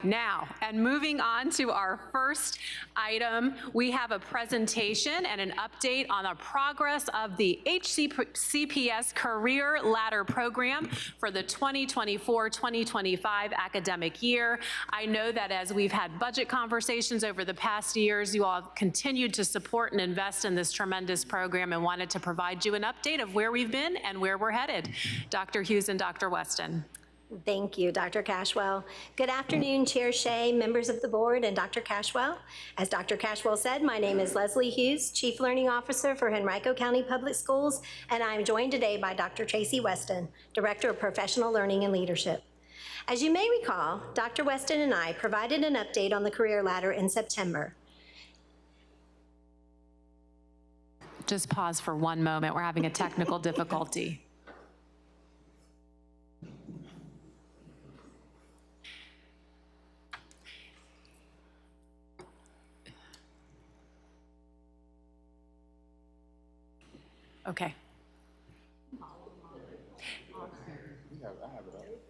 now, and moving on to our first item, we have a presentation and an update on the progress of the HCPS Career Ladder Program for the 2024-2025 academic year. I know that as we've had budget conversations over the past years, you all have continued to support and invest in this tremendous program, and wanted to provide you an update of where we've been and where we're headed. Dr. Hughes and Dr. Weston. Thank you, Dr. Cashwell. Good afternoon, Chair Shea, members of the board, and Dr. Cashwell. As Dr. Cashwell said, my name is Leslie Hughes, Chief Learning Officer for Henrico County Public Schools, and I'm joined today by Dr. Tracy Weston, Director of Professional Learning and Leadership. As you may recall, Dr. Weston and I provided an update on the Career Ladder in September. Just pause for one moment. We're having a technical difficulty. Okay.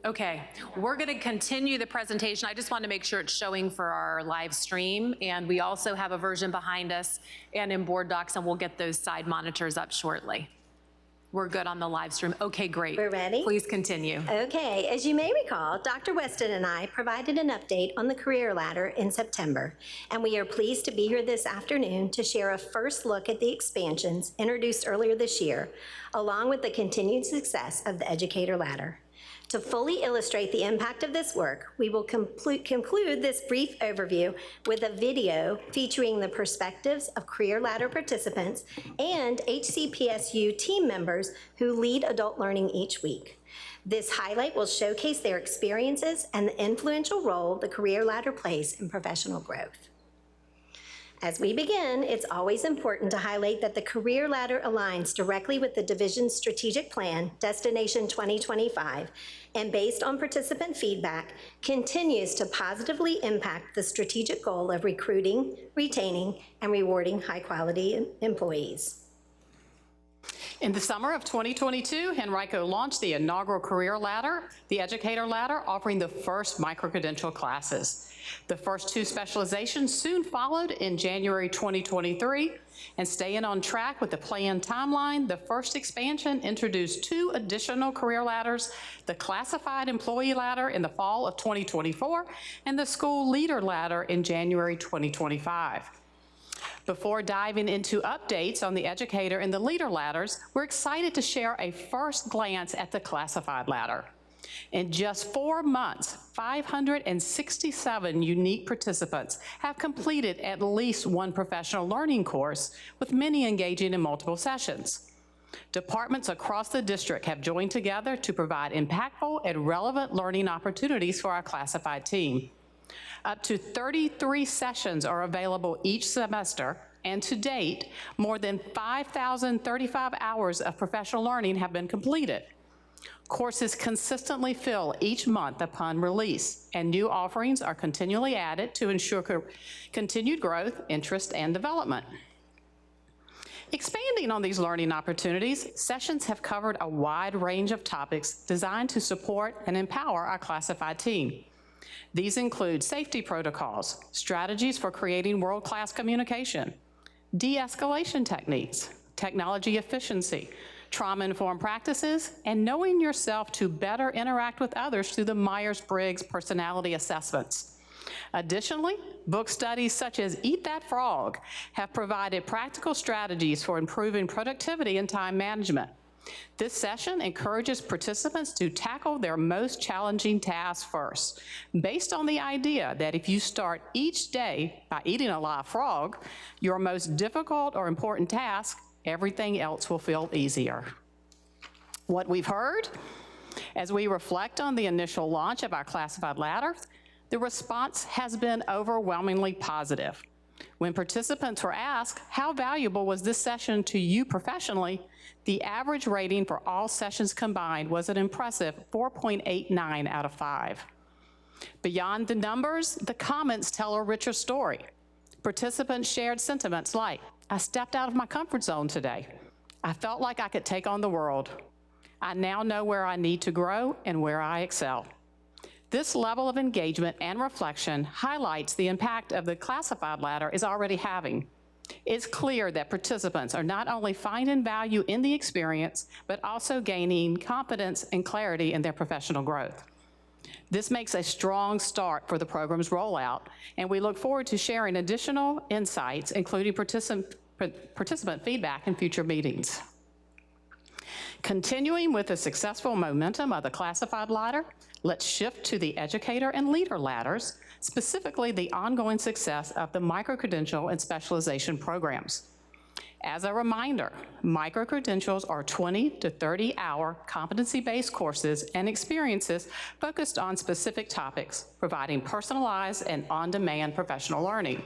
Okay, we're going to continue the presentation. I just want to make sure it's showing for our live stream, and we also have a version behind us and in board docs, and we'll get those side monitors up shortly. We're good on the live stream. Okay, great. We're ready? Please continue. Okay, as you may recall, Dr. Weston and I provided an update on the Career Ladder in September, and we are pleased to be here this afternoon to share a first look at the expansions introduced earlier this year, along with the continued success of the Educator Ladder. To fully illustrate the impact of this work, we will conclude this brief overview with a video featuring the perspectives of Career Ladder participants and HCPSU team members who lead adult learning each week. This highlight will showcase their experiences and the influential role the Career Ladder plays in professional growth. As we begin, it's always important to highlight that the Career Ladder aligns directly with the division's strategic plan, Destination 2025, and based on participant feedback, continues to positively impact the strategic goal of recruiting, retaining, and rewarding high-quality employees. In the summer of 2022, Henrico launched the inaugural Career Ladder, the Educator Ladder, offering the first micro-credential classes. The first two specializations soon followed in January 2023, and staying on track with the planned timeline, the first expansion introduced two additional career ladders, the Classified Employee Ladder in the fall of 2024, and the School Leader Ladder in January 2025. Before diving into updates on the Educator and the Leader Ladders, we're excited to share a first glance at the Classified Ladder. In just 4 months, 567 unique participants have completed at least one professional learning course, with many engaging in multiple sessions. Departments across the district have joined together to provide impactful and relevant learning opportunities for our classified team. Up to 33 sessions are available each semester, and to date, more than 5,035 hours of professional learning have been completed. Courses consistently fill each month upon release, and new offerings are continually added to ensure continued growth, interest, and development. Expanding on these learning opportunities, sessions have covered a wide range of topics designed to support and empower our classified team. These include safety protocols, strategies for creating world-class communication, de-escalation techniques, technology efficiency, trauma-informed practices, and knowing yourself to better interact with others through the Myers-Briggs personality assessments. Additionally, book studies such as Eat That Frog have provided practical strategies for improving productivity and time management. This session encourages participants to tackle their most challenging tasks first, based on the idea that if you start each day by eating a live frog, your most difficult or important task, everything else will feel easier. What we've heard, as we reflect on the initial launch of our Classified Ladder, the response has been overwhelmingly positive. When participants were asked, how valuable was this session to you professionally, the average rating for all sessions combined was an impressive 4.89 out of 5. Beyond the numbers, the comments tell a richer story. Participants shared sentiments like, I stepped out of my comfort zone today. I felt like I could take on the world. I now know where I need to grow and where I excel. This level of engagement and reflection highlights the impact of the classified ladder is already having. It's clear that participants are not only finding value in the experience, but also gaining confidence and clarity in their professional growth. This makes a strong start for the program's rollout, and we look forward to sharing additional insights, including participant feedback in future meetings. Continuing with the successful momentum of the classified ladder, let's shift to the educator and leader ladders, specifically the ongoing success of the micro-credential and specialization programs. As a reminder, micro-credentials are 20 to 30-hour competency-based courses and experiences focused on specific topics, providing personalized and on-demand professional learning.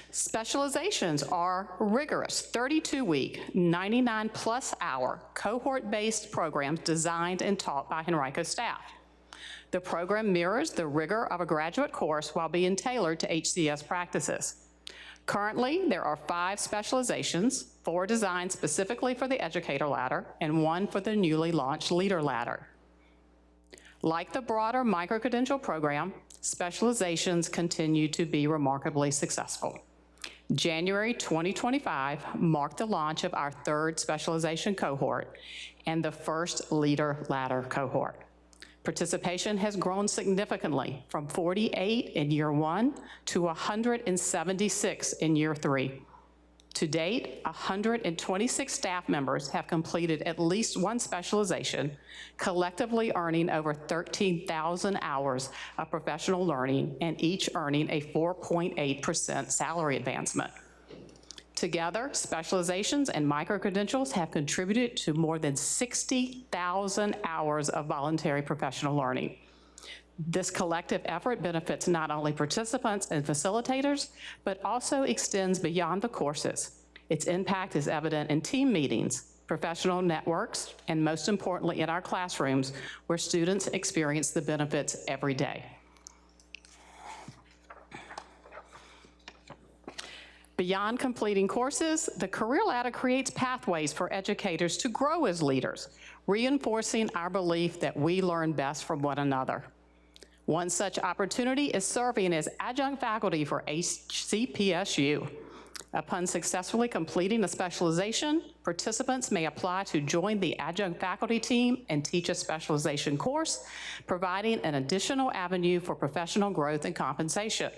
Specializations are rigorous 32-week, 99-plus hour cohort-based programs designed and taught by Henrico staff. The program mirrors the rigor of a graduate course while being tailored to HCS practices. Currently, there are 5 specializations, 4 designed specifically for the educator ladder and 1 for the newly launched leader ladder. Like the broader micro-credential program, specializations continue to be remarkably successful. January 2025 marked the launch of our 3rd specialization cohort and the first leader ladder cohort. Participation has grown significantly from 48 in year 1 to 176 in year 3. To date, 126 staff members have completed at least 1 specialization, collectively earning over 13,000 hours of professional learning and each earning a 4.8% salary advancement. Together, specializations and micro-credentials have contributed to more than 60,000 hours of voluntary professional learning. This collective effort benefits not only participants and facilitators, but also extends beyond the courses. Its impact is evident in team meetings, professional networks, and most importantly, in our classrooms, where students experience the benefits every day. Beyond completing courses, the Career Ladder creates pathways for educators to grow as leaders, reinforcing our belief that we learn best from one another. One such opportunity is serving as adjunct faculty for HCPSU. Upon successfully completing a specialization, participants may apply to join the adjunct faculty team and teach a specialization course, providing an additional avenue for professional growth and compensation.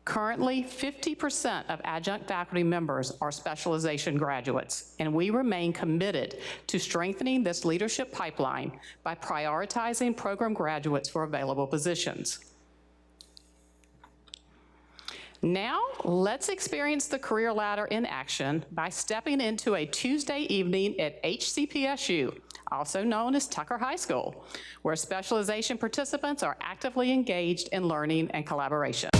Currently, 50% of adjunct faculty members are specialization graduates, and we remain committed to strengthening this leadership pipeline by prioritizing program graduates for available positions. Now, let's experience the Career Ladder in action by stepping into a Tuesday evening at HCPSU, also known as Tucker High School, where specialization participants are actively engaged in learning and collaboration.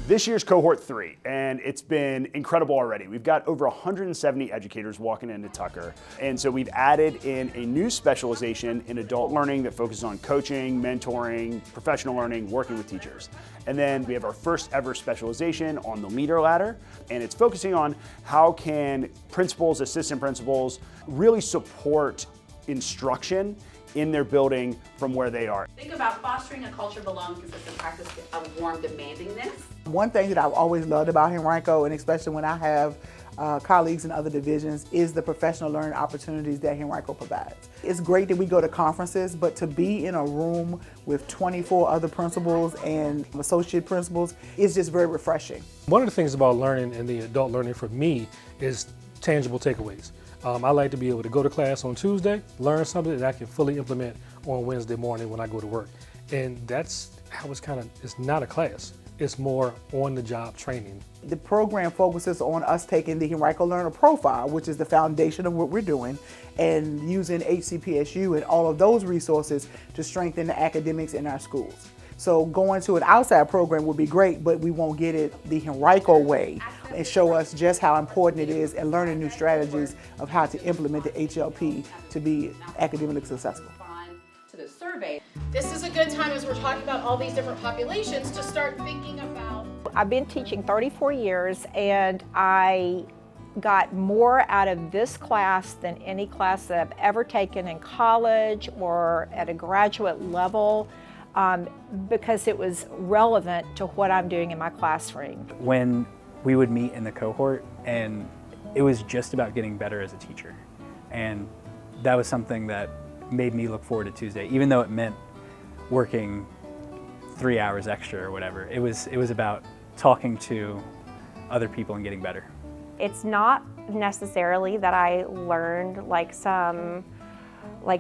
This year's cohort 3, and it's been incredible already. We've got over 170 educators walking into Tucker, and so we've added in a new specialization in adult learning that focuses on coaching, mentoring, professional learning, working with teachers. And then we have our first ever specialization on the leader ladder, and it's focusing on how can principals, assistant principals really support instruction in their building from where they are. Think about fostering a culture of belonging, consistent practice of warm demandingness. One thing that I've always loved about Henrico, and especially when I have colleagues in other divisions, is the professional learning opportunities that Henrico provides. It's great that we go to conferences, but to be in a room with 24 other principals and associate principals is just very refreshing. One of the things about learning and the adult learning for me is tangible takeaways. I like to be able to go to class on Tuesday, learn something that I can fully implement on Wednesday morning when I go to work. And that's how it's not a class. It's more on-the-job training. The program focuses on us taking the Henrico Learner Profile, which is the foundation of what we're doing, and using HCPSU and all of those resources to strengthen the academics in our schools. So going to an outside program would be great, but we won't get it the Henrico way and show us just how important it is and learning new strategies of how to implement the HLP to be academically successful. To the survey. This is a good time, as we're talking about all these different populations, to start thinking about. I've been teaching 34 years, and I got more out of this class than any class that I've ever taken in college or at a graduate level, because it was relevant to what I'm doing in my classroom. When we would meet in the cohort, and it was just about getting better as a teacher. And that was something that made me look forward to Tuesday, even though it meant working 3 hours extra or whatever. It was about talking to other people and getting better. It's not necessarily that I learned like some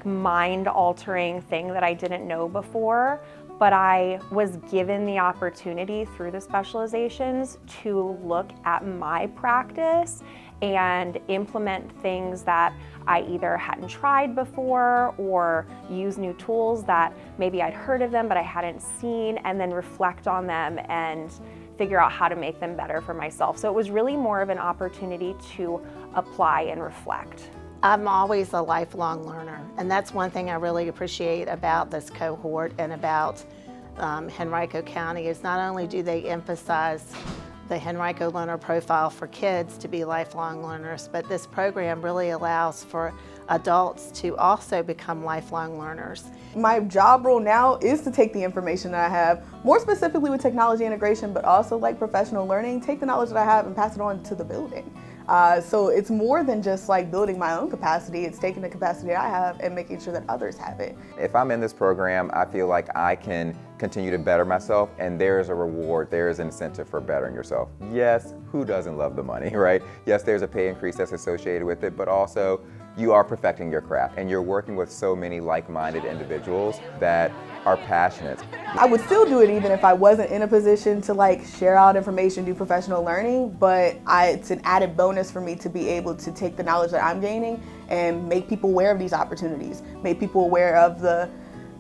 mind-altering thing that I didn't know before, but I was given the opportunity through the specializations to look at my practice and implement things that I either hadn't tried before or use new tools that maybe I'd heard of them but I hadn't seen, and then reflect on them and figure out how to make them better for myself. So it was really more of an opportunity to apply and reflect. I'm always a lifelong learner, and that's one thing I really appreciate about this cohort and about Henrico County is not only do they emphasize the Henrico Learner Profile for kids to be lifelong learners, but this program really allows for adults to also become lifelong learners. My job role now is to take the information that I have, more specifically with technology integration, but also like professional learning, take the knowledge that I have and pass it on to the building. So it's more than just like building my own capacity, it's taking the capacity I have and making sure that others have it. If I'm in this program, I feel like I can continue to better myself, and there's a reward, there's an incentive for bettering yourself. Yes, who doesn't love the money, right? Yes, there's a pay increase that's associated with it, but also you are perfecting your craft and you're working with so many like-minded individuals that are passionate. I would still do it even if I wasn't in a position to like share out information, do professional learning, but it's an added bonus for me to be able to take the knowledge that I'm gaining and make people aware of these opportunities, make people aware of the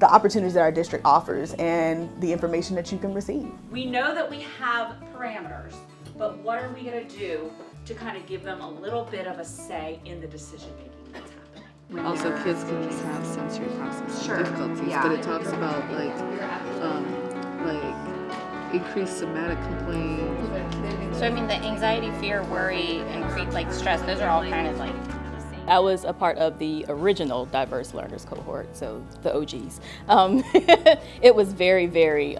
opportunities that our district offers and the information that you can receive. We know that we have parameters, but what are we going to do to kind of give them a little bit of a say in the decision making that's happening? Also, kids can just have sensory processing difficulties, but it talks about like increased somatic complaints. So I mean, the anxiety, fear, worry, and like stress, those are all kind of like. I was a part of the original Diverse Learners cohort, so the OGs. It was very, very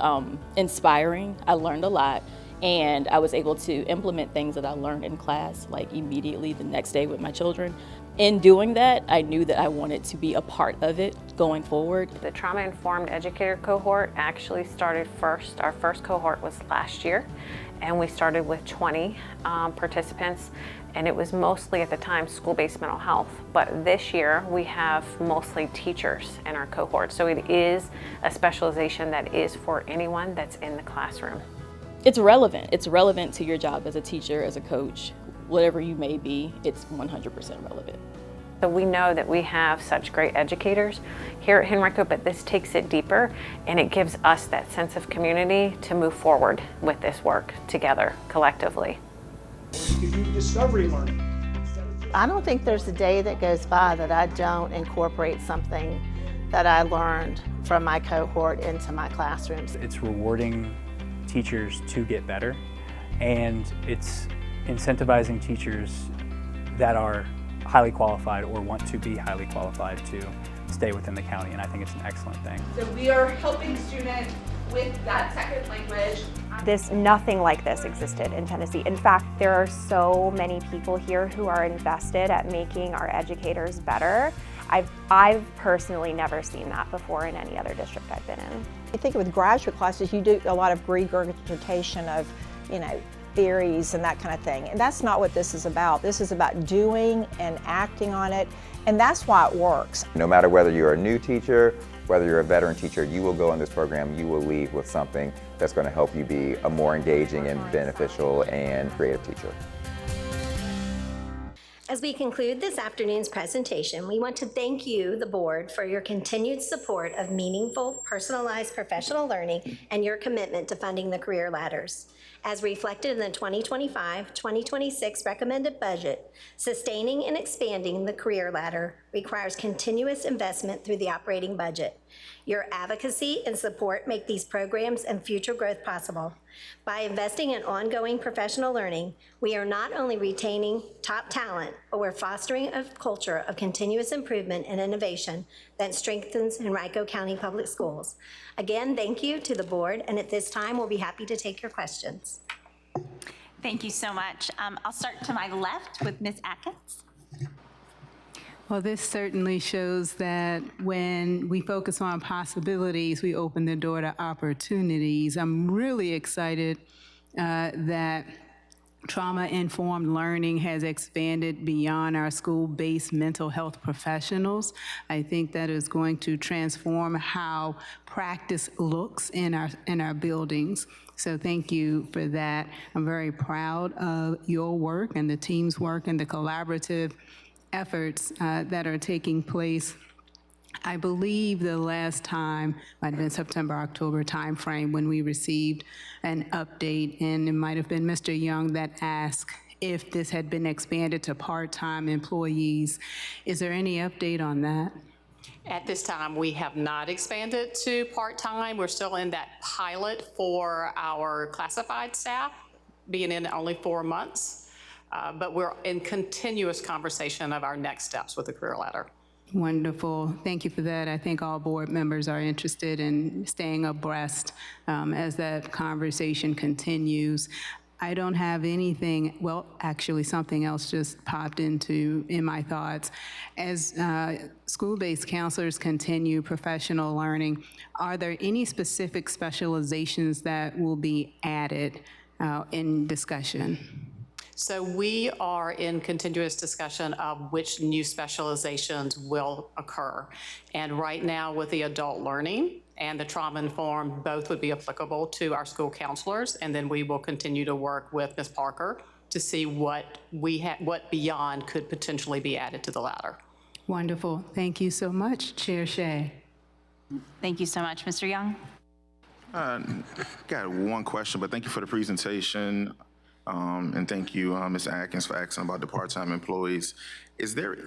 inspiring. I learned a lot, and I was able to implement things that I learned in class, like immediately the next day with my children. In doing that, I knew that I wanted to be a part of it going forward. The trauma-informed educator cohort actually started first. Our first cohort was last year, and we started with 20 participants, and it was mostly at the time school-based mental health. But this year we have mostly teachers in our cohort, so it is a specialization that is for anyone that's in the classroom. It's relevant. It's relevant to your job as a teacher, as a coach, whatever you may be, it's 100% relevant. So we know that we have such great educators here at Henrico, but this takes it deeper and it gives us that sense of community to move forward with this work together, collectively. You can do discovery learning. I don't think there's a day that goes by that I don't incorporate something that I learned from my cohort into my classrooms. It's rewarding teachers to get better, and it's incentivizing teachers that are highly qualified or want to be highly qualified to stay within the county, and I think it's an excellent thing. So we are helping students with that second language. Nothing like this existed in Tennessee. In fact, there are so many people here who are invested at making our educators better. I've personally never seen that before in any other district I've been in. I think with graduate classes, you do a lot of regurgitation of, theories and that kind of thing. And that's not what this is about. This is about doing and acting on it, and that's why it works. No matter whether you're a new teacher, whether you're a veteran teacher, you will go in this program, you will leave with something that's going to help you be a more engaging and beneficial and creative teacher. As we conclude this afternoon's presentation, we want to thank you, the board, for your continued support of meaningful, personalized professional learning and your commitment to funding the career ladders. As reflected in the 2025-2026 recommended budget, sustaining and expanding the career ladder requires continuous investment through the operating budget. Your advocacy and support make these programs and future growth possible. By investing in ongoing professional learning, we are not only retaining top talent, but we're fostering a culture of continuous improvement and innovation that strengthens Henrico County Public Schools. Again, thank you to the board, and at this time, we'll be happy to take your questions. Thank you so much. I'll start to my left with Ms. Atkins. Well, this certainly shows that when we focus on possibilities, we open the door to opportunities. I'm really excited that trauma-informed learning has expanded beyond our school-based mental health professionals. I think that is going to transform how practice looks in our buildings. So thank you for that. I'm very proud of your work and the team's work and the collaborative efforts that are taking place. I believe the last time might have been September, October timeframe when we received an update, and it might have been Mr. Young that asked if this had been expanded to part-time employees. Is there any update on that? At this time, we have not expanded to part-time. We're still in that pilot for our classified staff, being in only 4 months. But we're in continuous conversation of our next steps with the career ladder. Wonderful. Thank you for that. I think all board members are interested in staying abreast as that conversation continues. I don't have anything, well, actually something else just popped in my thoughts. As school-based counselors continue professional learning, are there any specific specializations that will be added in discussion? So we are in continuous discussion of which new specializations will occur. And right now with the adult learning and the trauma-informed, both would be applicable to our school counselors. And then we will continue to work with Ms. Parker to see what beyond could potentially be added to the ladder. Wonderful. Thank you so much, Chair Shea. Thank you so much. Mr. Young? Got one question, but thank you for the presentation. And thank you, Ms. Atkins, for asking about the part-time employees. Is there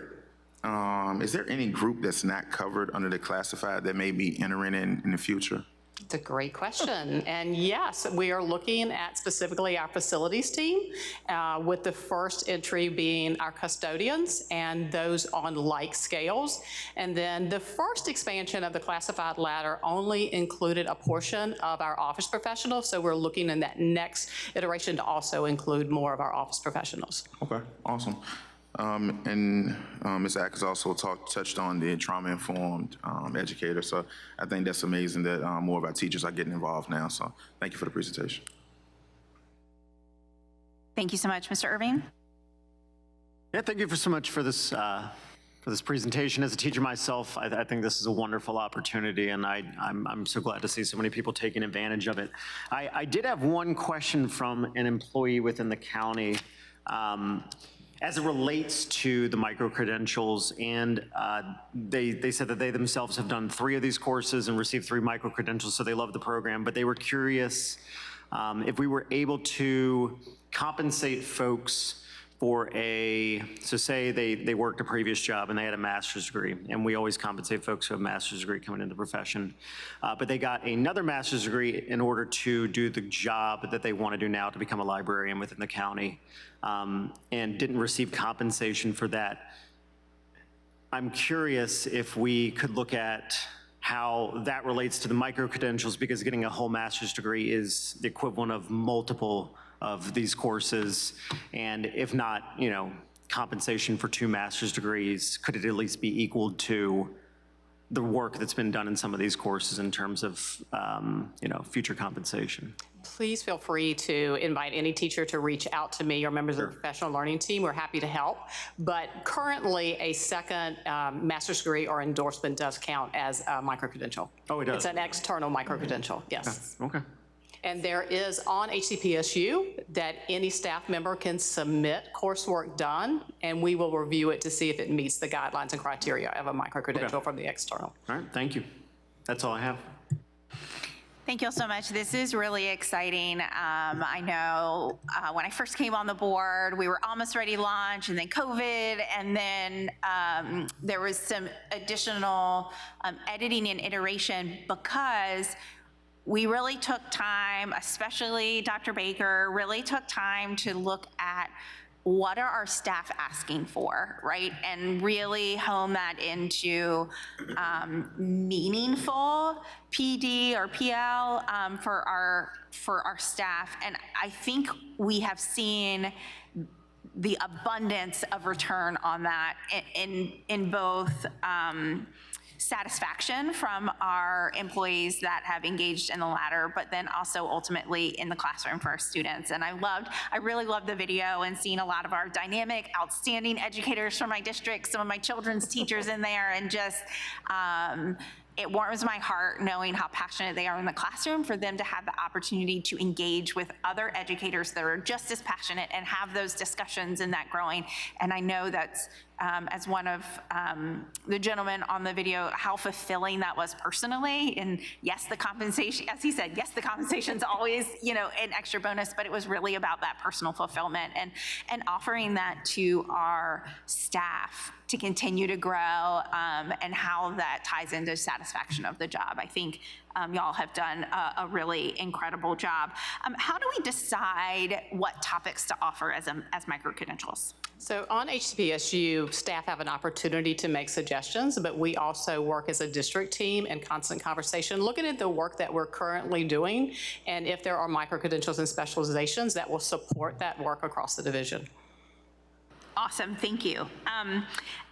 any group that's not covered under the classified that may be entering in the future? It's a great question. And yes, we are looking at specifically our facilities team, with the first entry being our custodians and those on like scales. And then the first expansion of the classified ladder only included a portion of our office professionals. So we're looking in that next iteration to also include more of our office professionals. Okay, awesome. And Ms. Atkins also touched on the trauma-informed educator. So I think that's amazing that more of our teachers are getting involved now. So thank you for the presentation. Thank you so much. Mr. Irving? Yeah, thank you so much for this presentation. As a teacher myself, I think this is a wonderful opportunity, and I'm so glad to see so many people taking advantage of it. I did have one question from an employee within the county. As it relates to the micro-credentials, and they said that they themselves have done 3 of these courses and received 3 micro-credentials, so they love the program, but they were curious if we were able to compensate folks for so say they worked a previous job and they had a master's degree, and we always compensate folks who have a master's degree coming into the profession, but they got another master's degree in order to do the job that they want to do now, to become a librarian within the county, and didn't receive compensation for that. I'm curious if we could look at how that relates to the micro-credentials, because getting a whole master's degree is the equivalent of multiple of these courses, and if not, compensation for 2 master's degrees, could it at least be equal to the work that's been done in some of these courses in terms of, future compensation? Please feel free to invite any teacher to reach out to me or members of the professional learning team. We're happy to help. But currently, a second master's degree or endorsement does count as a micro-credential. Oh, it does? It's an external micro-credential, yes. Okay. And there is on HCPSU that any staff member can submit coursework done, and we will review it to see if it meets the guidelines and criteria of a micro-credential from the external. All right, thank you. That's all I have. Thank you all so much. This is really exciting. I know when I first came on the board, we were almost ready to launch, and then COVID, and then there was some additional editing and iteration because we really took time, especially Dr. Baker, really took time to look at what are our staff asking for, right? And really hone that into meaningful PD or PL for our staff. And I think we have seen the abundance of return on that in both satisfaction from our employees that have engaged in the ladder, but then also ultimately in the classroom for our students. And I really loved the video and seeing a lot of our dynamic, outstanding educators from my district, some of my children's teachers in there, and just, it warms my heart knowing how passionate they are in the classroom for them to have the opportunity to engage with other educators that are just as passionate and have those discussions and that growing. And I know that's, as one of the gentlemen on the video, how fulfilling that was personally. And yes, the compensation, as he said, yes, the compensation's always, an extra bonus, but it was really about that personal fulfillment and offering that to our staff to continue to grow, and how that ties into satisfaction of the job. I think y'all have done a really incredible job. How do we decide what topics to offer as micro-credentials? So on HCPSU, staff have an opportunity to make suggestions, but we also work as a district team in constant conversation, looking at the work that we're currently doing, and if there are micro-credentials and specializations that will support that work across the division. Awesome, thank you.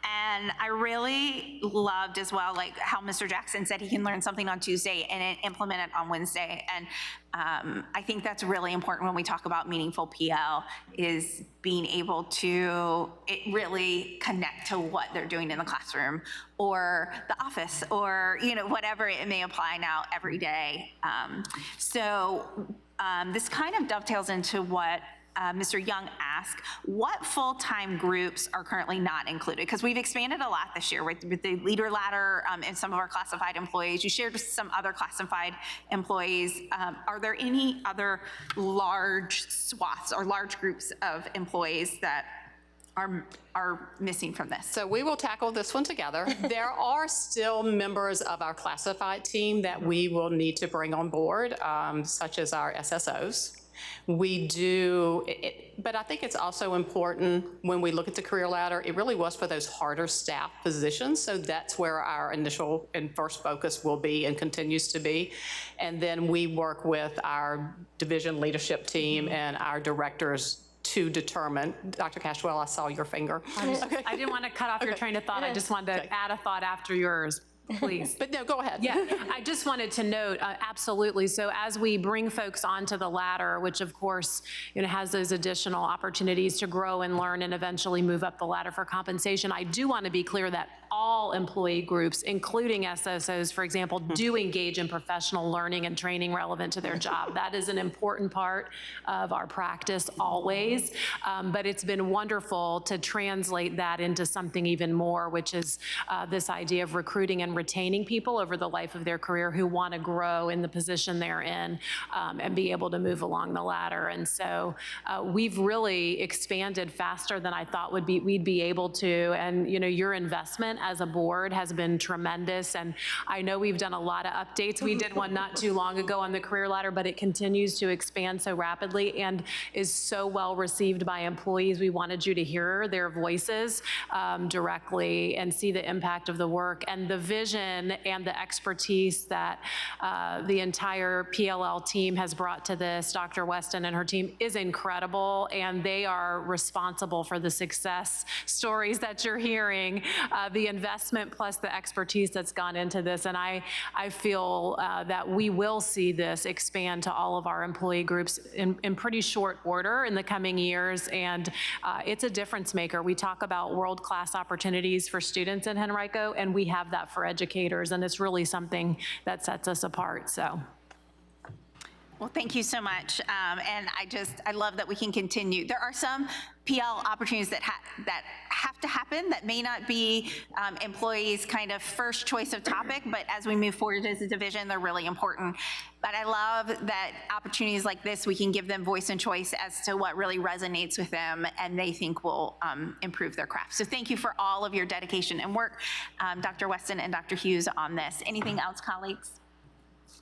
And I really loved as well, like how Mr. Jackson said he can learn something on Tuesday and implement it on Wednesday. And I think that's really important when we talk about meaningful PL, is being able to really connect to what they're doing in the classroom or the office or, whatever it may apply now every day. This kind of dovetails into what Mr. Young asked, what full-time groups are currently not included? Because we've expanded a lot this year with the leader ladder and some of our classified employees. You shared some other classified employees. Are there any other large swaths or large groups of employees that are missing from this? So we will tackle this one together. There are still members of our classified team that we will need to bring on board, such as our SSOs. We do, but I think it's also important when we look at the career ladder, it really was for those harder staff positions. So that's where our initial and first focus will be and continues to be. And then we work with our division leadership team and our directors to determine. Dr. Cashwell, I saw your finger. I didn't want to cut off your train of thought. I just wanted to add a thought after yours. Please. But no, go ahead. Yeah, I just wanted to note, absolutely. So as we bring folks onto the ladder, which of course, has those additional opportunities to grow and learn and eventually move up the ladder for compensation, I do want to be clear that all employee groups, including SSOs, for example, do engage in professional learning and training relevant to their job. That is an important part of our practice always, but it's been wonderful to translate that into something even more, which is this idea of recruiting and retaining people over the life of their career who want to grow in the position they're in and be able to move along the ladder. And so we've really expanded faster than I thought we'd be able to. And your investment as a board has been tremendous. And I know we've done a lot of updates. We did one not too long ago on the career ladder, but it continues to expand so rapidly and is so well received by employees. We wanted you to hear their voices directly and see the impact of the work and the vision and the expertise that the entire PLL team has brought to this. Dr. Weston and her team is incredible, and they are responsible for the success stories that you're hearing, the investment plus the expertise that's gone into this. And I feel that we will see this expand to all of our employee groups in pretty short order in the coming years. And it's a difference maker. We talk about world-class opportunities for students in Henrico, and we have that for educators, and it's really something that sets us apart. So. Well, thank you so much. And I love that we can continue. There are some PL opportunities that have to happen, that may not be employees' kind of first choice of topic, but as we move forward as a division, they're really important. But I love that opportunities like this, we can give them voice and choice as to what really resonates with them and they think will improve their craft. So thank you for all of your dedication and work, Dr. Weston and Dr. Hughes, on this. Anything else, colleagues?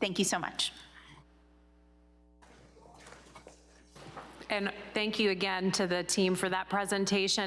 Thank you so much. And thank you again to the team for that presentation.